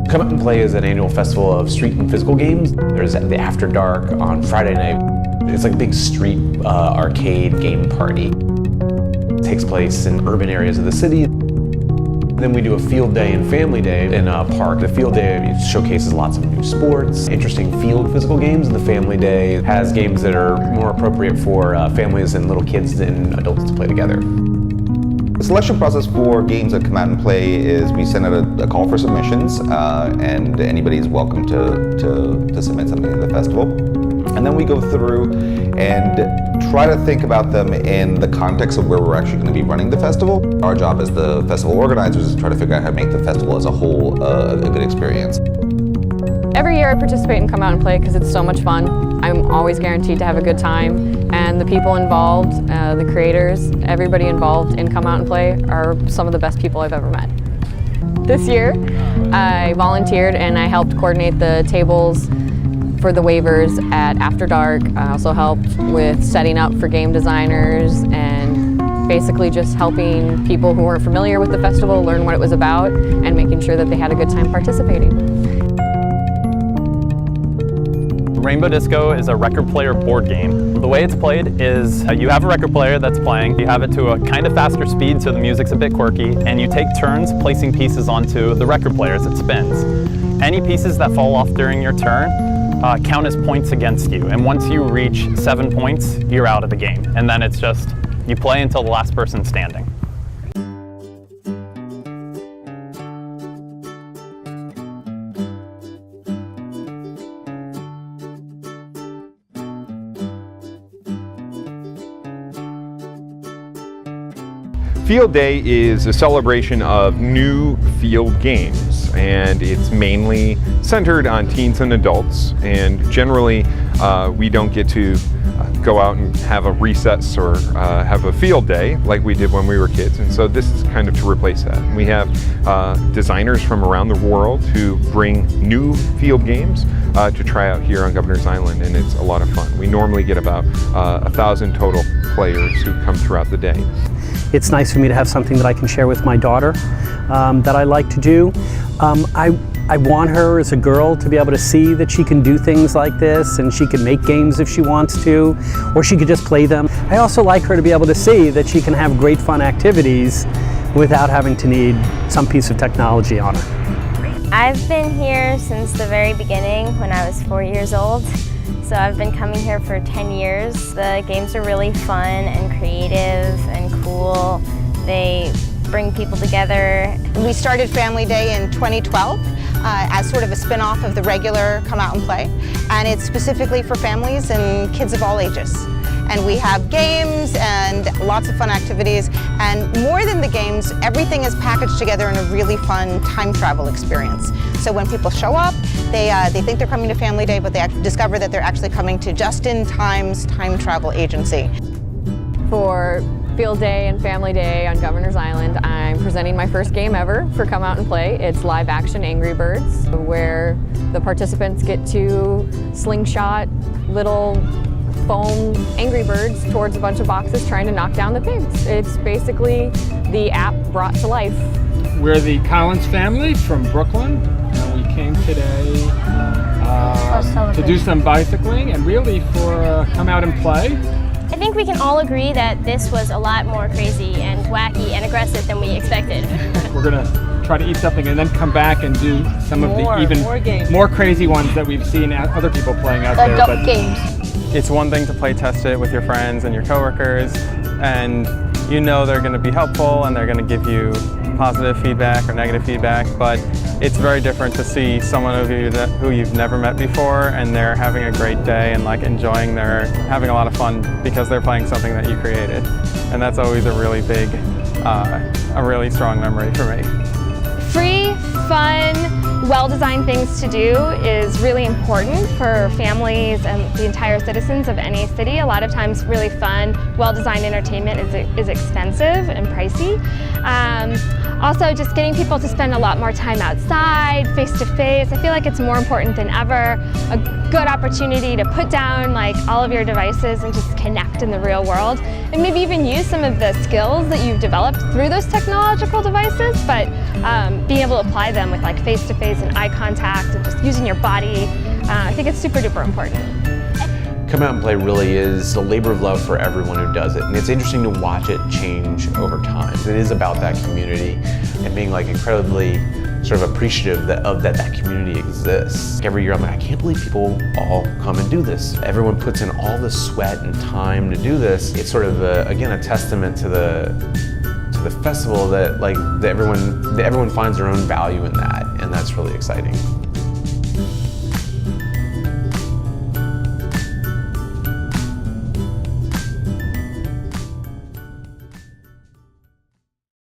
Come Out and Play is an annual festival of street and physical games. There's the After Dark on Friday night. It's like a big street arcade game party. It takes place in urban areas of the city. Then we do a field day and family day in a park. The field day showcases lots of new sports, interesting field physical games, and the family day has games that are more appropriate for families and little kids and adults to play together. The selection process for games that Come Out and Play is we send out a call for submissions, and anybody is welcome to submit something to the festival. And then we go through and try to think about them in the context of where we're actually going to be running the festival. Our job as the festival organizers is to try to figure out how to make the festival as a whole a good experience. Every year I participate in Come Out and Play because it's so much fun. I'm always guaranteed to have a good time, and the people involved, the creators, everybody involved in Come Out and Play are some of the best people I've ever met. This year I volunteered and I helped coordinate the tables for the waivers at After Dark. I also helped with setting up for game designers and basically just helping people who weren't familiar with the festival learn what it was about and making sure that they had a good time participating. Rainbow Disco is a record player board game. The way it's played is you have a record player that's playing, you have it to a kind of faster speed so the music's a bit quirky, and you take turns placing pieces onto the record player as it spins. Any pieces that fall off during your turn count as points against you, and once you reach 7 points, you're out of the game. And then it's just, you play until the last person standing. Field Day is a celebration of new field games, and it's mainly centered on teens and adults, and generally we don't get to go out and have a recess or have a field day like we did when we were kids, and so this is kind of to replace that. And we have designers from around the world who bring new field games to try out here on Governor's Island, and it's a lot of fun. We normally get about 1,000 total players who come throughout the day. It's nice for me to have something that I can share with my daughter that I like to do. I want her as a girl to be able to see that she can do things like this, and she can make games if she wants to, or she could just play them. I also like her to be able to see that she can have great fun activities without having to need some piece of technology on her. I've been here since the very beginning when I was 4 years old. So I've been coming here for 10 years. The games are really fun and creative and cool. They bring people together. We started Family Day in 2012 as sort of a spin-off of the regular Come Out and Play. And it's specifically for families and kids of all ages. And we have games and lots of fun activities. And more than the games, everything is packaged together in a really fun time travel experience. So when people show up, they think they're coming to Family Day, but they discover that they're actually coming to Just in Time's time travel agency. For Field Day and Family Day on Governor's Island, I'm presenting my first game ever for Come Out and Play. It's live action Angry Birds, where the participants get to slingshot little foam Angry Birds towards a bunch of boxes trying to knock down the pigs. It's basically the app brought to life. We're the Collins family from Brooklyn, and we came today to do some bicycling and really for Come Out and Play. I think we can all agree that this was a lot more crazy and wacky and aggressive than we expected. We're going to try to eat something and then come back and do some of the even more crazy ones that we've seen other people playing out there. Adult games. It's one thing to play test it with your friends and your coworkers, and you know they're going to be helpful and they're going to give you positive feedback or negative feedback, but it's very different to see someone of you who you've never met before and they're having a great day and like enjoying having a lot of fun because they're playing something that you created. And that's always a really big, a really strong memory for me. Free, fun, well-designed things to do is really important for families and the entire citizens of any city. A lot of times really fun, well-designed entertainment is expensive and pricey. Also, just getting people to spend a lot more time outside, face-to-face. I feel like it's more important than ever. good opportunity to put down like all of your devices and just connect in the real world, and maybe even use some of the skills that you've developed through those technological devices, but being able to apply them with like face-to-face and eye contact and just using your body. I think it's super duper important. Come Out and Play really is a labor of love for everyone who does it, and it's interesting to watch it change over time. It is about that community and being like incredibly sort of appreciative that community exists. Every year I'm like, I can't believe people all come and do this. Everyone puts in all the sweat and time to do this. It's sort of again a testament to the festival that everyone finds their own value in that, and that's really exciting.